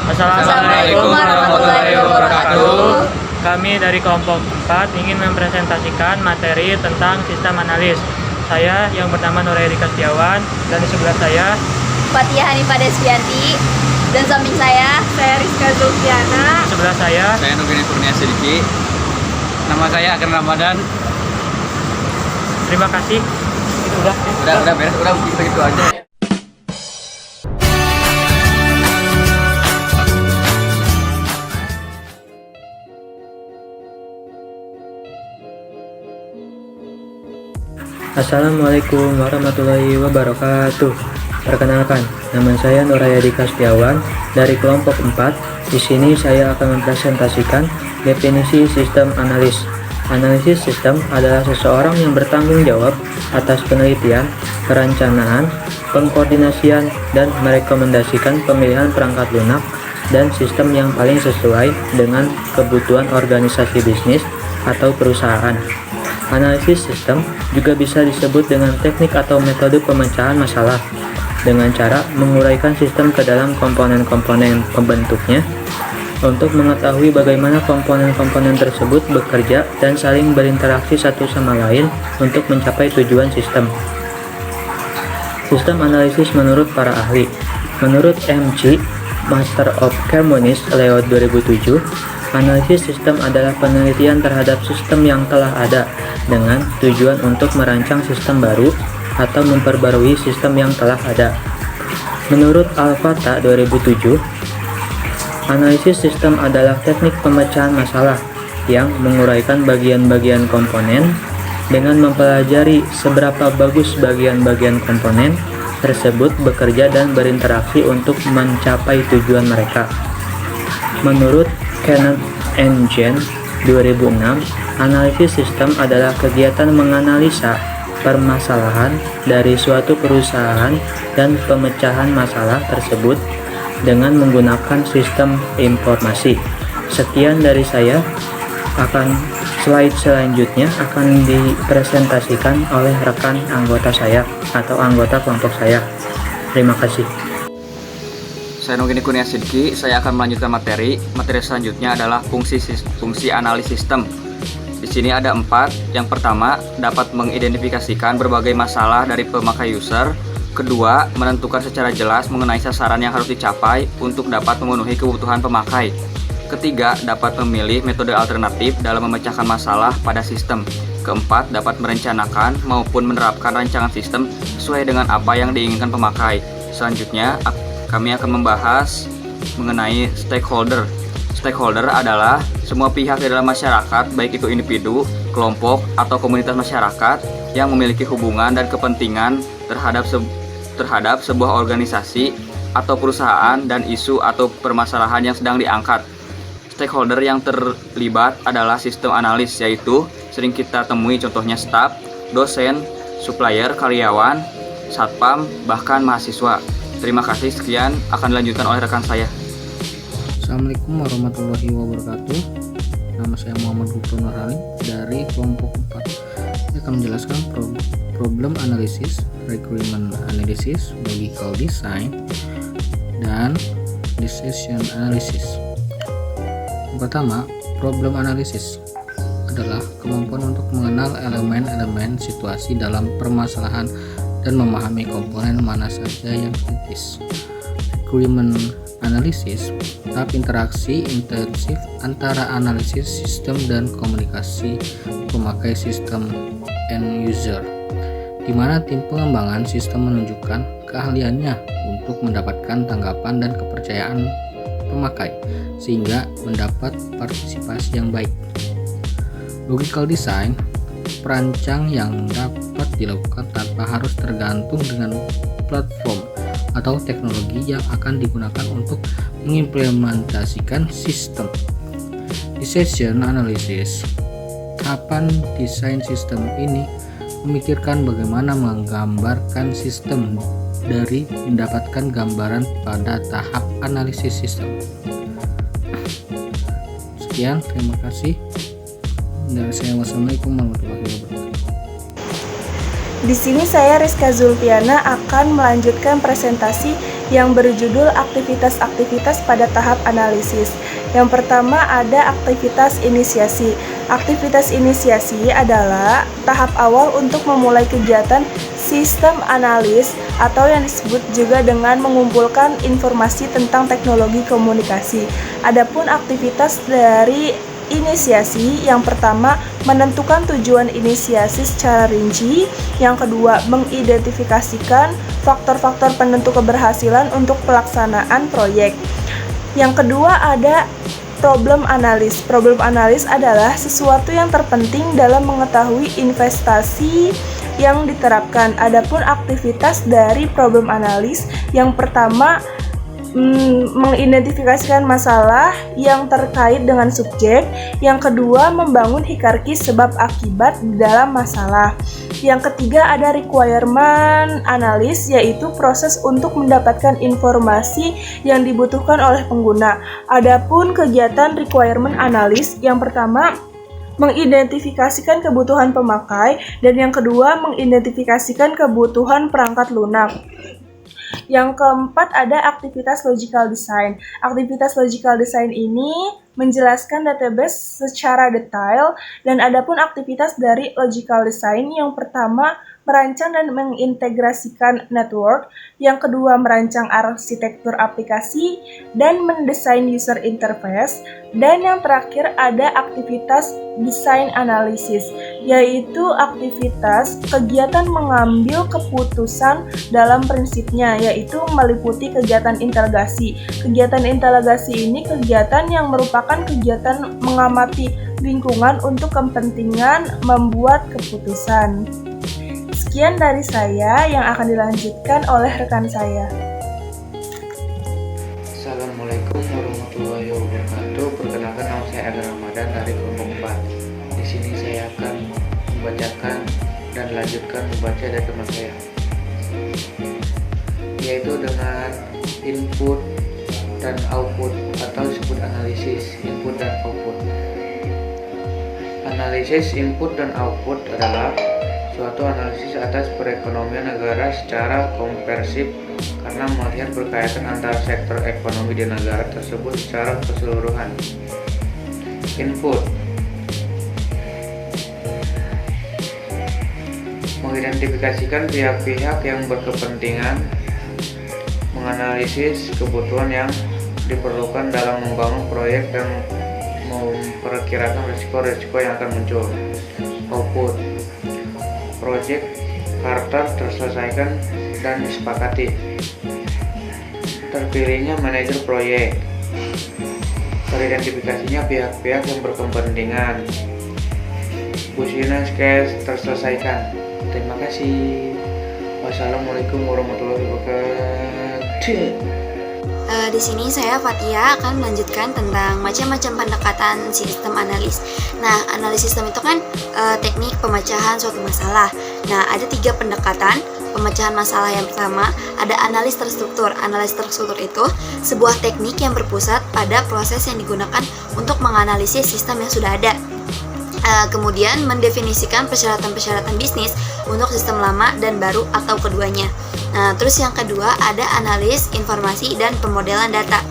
Assalamualaikum warahmatullahi wabarakatuh. Kami dari kelompok 4 ingin mempresentasikan materi tentang sistem analis. Saya yang bernama Nuraidika Setiawan, dan di sebelah saya Fatia Hanifah Desvianti, dan samping saya Rizka Zulfiana. di sebelah saya Nugini Kurnia Sidiki. Nama saya Akan Ramadan. terima kasih. Itu udah. Udah beres, udah gitu aja. Assalamualaikum warahmatullahi wabarakatuh. Perkenalkan, nama saya Nuraidika Setiawan dari kelompok 4. Di sini saya akan mempresentasikan definisi sistem analis. Analisis sistem adalah seseorang yang bertanggung jawab atas penelitian, perencanaan, pengkoordinasian, dan merekomendasikan pemilihan perangkat lunak dan sistem yang paling sesuai dengan kebutuhan organisasi bisnis atau perusahaan. Analisis sistem juga bisa disebut dengan teknik atau metode pemecahan masalah dengan cara menguraikan sistem ke dalam komponen-komponen pembentuknya untuk mengetahui bagaimana komponen-komponen tersebut bekerja dan saling berinteraksi satu sama lain untuk mencapai tujuan sistem. Sistem analisis menurut para ahli. Menurut M.C. Master of Ceremonies Leo 2007, analisis sistem adalah penelitian terhadap sistem yang telah ada dengan tujuan untuk merancang sistem baru atau memperbarui sistem yang telah ada. Menurut Al-Fatah 2007, analisis sistem adalah teknik pemecahan masalah yang menguraikan bagian-bagian komponen dengan mempelajari seberapa bagus bagian-bagian komponen tersebut bekerja dan berinteraksi untuk mencapai tujuan mereka. Menurut Kenneth N. Jen 2006, analisis sistem adalah kegiatan menganalisa permasalahan dari suatu perusahaan dan pemecahan masalah tersebut dengan menggunakan sistem informasi. Sekian dari saya. Slide selanjutnya akan dipresentasikan oleh rekan anggota saya atau anggota kelompok saya. Terima kasih. Saya Nugini Kurnia Sidiki. Saya akan melanjutkan materi. Materi selanjutnya adalah fungsi analis sistem. Di sini ada 4. Yang pertama, dapat mengidentifikasikan berbagai masalah dari pemakai user. Kedua, menentukan secara jelas mengenai sasaran yang harus dicapai untuk dapat memenuhi kebutuhan pemakai. Ketiga, dapat memilih metode alternatif dalam memecahkan masalah pada sistem. Keempat, dapat merencanakan maupun menerapkan rancangan sistem sesuai dengan apa yang diinginkan pemakai. Selanjutnya, kami akan membahas mengenai stakeholder. Stakeholder adalah semua pihak di dalam masyarakat, baik itu individu, kelompok, atau komunitas masyarakat yang memiliki hubungan dan kepentingan terhadap sebuah organisasi atau perusahaan dan isu atau permasalahan yang sedang diangkat. Stakeholder yang terlibat adalah sistem analis, yaitu sering kita temui contohnya staf, dosen, supplier, karyawan, satpam, bahkan mahasiswa. Terima kasih, sekian akan dilanjutkan oleh rekan saya. Assalamualaikum warahmatullahi wabarakatuh. Nama saya Muhammad Gufron Nurhali dari kelompok 4. Saya akan menjelaskan problem analysis, requirement analysis, logical design, dan decision analysis. Yang pertama, problem analysis adalah kemampuan untuk mengenal elemen-elemen situasi dalam permasalahan dan memahami komponen mana saja yang kritis. Requirement analysis, tahap interaksi intensif antara analisis sistem dan komunikasi pemakai sistem end user, di mana tim pengembangan sistem menunjukkan keahliannya untuk mendapatkan tanggapan dan kepercayaan pemakai sehingga mendapat partisipasi yang baik. Logical design, perancang yang dapat dilakukan tanpa harus tergantung dengan platform atau teknologi yang akan digunakan untuk mengimplementasikan sistem. Decision analysis, tahapan desain sistem ini memikirkan bagaimana menggambarkan sistem dari mendapatkan gambaran pada tahap analisis sistem. Sekian, terima kasih. Dari saya, wassalamualaikum warahmatullahi wabarakatuh. Di sini saya Rizka Zulfiana akan melanjutkan presentasi yang berjudul aktivitas-aktivitas pada tahap analisis. Yang pertama ada aktivitas inisiasi. Aktivitas inisiasi adalah tahap awal untuk memulai kegiatan sistem analis atau yang disebut juga dengan mengumpulkan informasi tentang teknologi komunikasi. Adapun aktivitas dari inisiasi, yang pertama menentukan tujuan inisiasi secara rinci, yang kedua mengidentifikasikan faktor-faktor penentu keberhasilan untuk pelaksanaan proyek. Yang kedua ada problem analis. Problem analis adalah sesuatu yang terpenting dalam mengetahui investasi yang diterapkan. Adapun aktivitas dari problem analis, yang pertama mengidentifikasikan masalah yang terkait dengan subjek, yang kedua membangun hierarki sebab akibat dalam masalah. Yang ketiga ada requirement analis, yaitu proses untuk mendapatkan informasi yang dibutuhkan oleh pengguna. Adapun kegiatan requirement analis, yang pertama mengidentifikasikan kebutuhan pemakai, dan yang kedua mengidentifikasikan kebutuhan perangkat lunak. Yang keempat ada aktivitas logical design. Aktivitas logical design ini menjelaskan database secara detail, dan adapun aktivitas dari logical design, yang pertama merancang dan mengintegrasikan network, yang kedua merancang arsitektur aplikasi dan mendesain user interface, dan yang terakhir ada aktivitas design analisis, yaitu aktivitas kegiatan mengambil keputusan dalam prinsipnya, yaitu meliputi kegiatan integrasi. Kegiatan integrasi ini kegiatan yang merupakan kegiatan mengamati lingkungan untuk kepentingan membuat keputusan. Sekian dari saya yang akan dilanjutkan oleh rekan saya. Assalamualaikum warahmatullahi wabarakatuh. Perkenalkan, nama saya Aga Ramadan dari kelompok 4. Di sini saya akan membacakan dan lanjutkan membaca dari teman saya, yaitu dengan input dan output atau disebut analisis input dan output. Analisis input dan output adalah suatu analisis atas perekonomian negara secara komprehensif karena melihat berkaitan antara sektor ekonomi di negara tersebut secara keseluruhan. Input mengidentifikasikan pihak-pihak yang berkepentingan, menganalisis kebutuhan yang diperlukan dalam membangun proyek dan memperkirakan risiko-risiko yang akan muncul. Output proyek charter terselesaikan dan disepakati. Terpilihnya manajer proyek. Teridentifikasinya pihak-pihak yang berkepentingan. Business case terselesaikan. Terima kasih. Wassalamualaikum warahmatullahi wabarakatuh. Di sini saya Fatia akan melanjutkan tentang macam-macam pendekatan sistem analis. Nah, analisis sistem itu kan teknik pemecahan suatu masalah. Nah, ada 3 pendekatan pemecahan masalah. Yang pertama ada analis terstruktur. Analis terstruktur itu sebuah teknik yang berpusat pada proses yang digunakan untuk menganalisis sistem yang sudah ada. Kemudian mendefinisikan persyaratan-persyaratan bisnis untuk sistem lama dan baru atau keduanya. Nah, terus yang kedua ada analis informasi dan pemodelan data,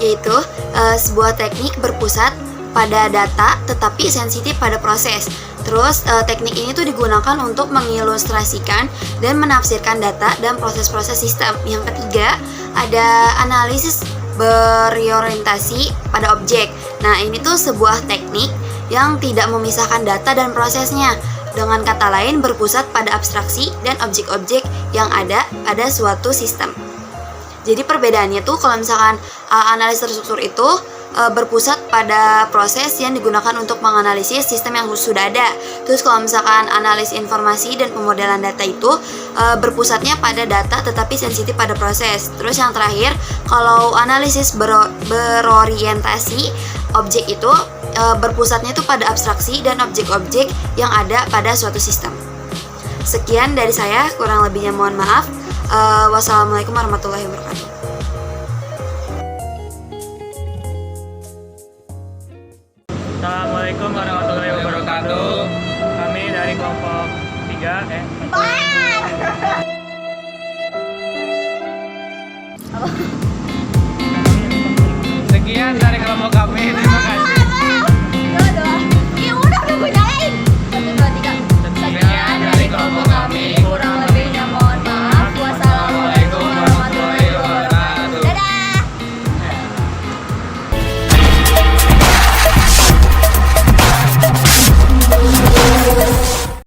yaitu sebuah teknik berpusat pada data tetapi sensitif pada proses. Terus teknik ini tuh digunakan untuk mengilustrasikan dan menafsirkan data dan proses-proses sistem. Yang ketiga ada analisis berorientasi pada objek. Nah, ini tuh sebuah teknik yang tidak memisahkan data dan prosesnya. Dengan kata lain, berpusat pada abstraksi dan objek-objek yang ada pada suatu sistem. Jadi perbedaannya tuh kalau misalkan analis terstruktur itu berpusat pada proses yang digunakan untuk menganalisis sistem yang sudah ada. Terus kalau misalkan analis informasi dan pemodelan data itu berpusatnya pada data tetapi sensitif pada proses. Terus yang terakhir, kalau analisis berorientasi objek itu berpusatnya itu pada abstraksi dan objek-objek yang ada pada suatu sistem. Sekian dari saya, kurang lebihnya mohon maaf. Wassalamualaikum warahmatullahi wabarakatuh. Assalamualaikum warahmatullahi wabarakatuh. Kami dari kelompok 3 Sekian dari kelompok kami.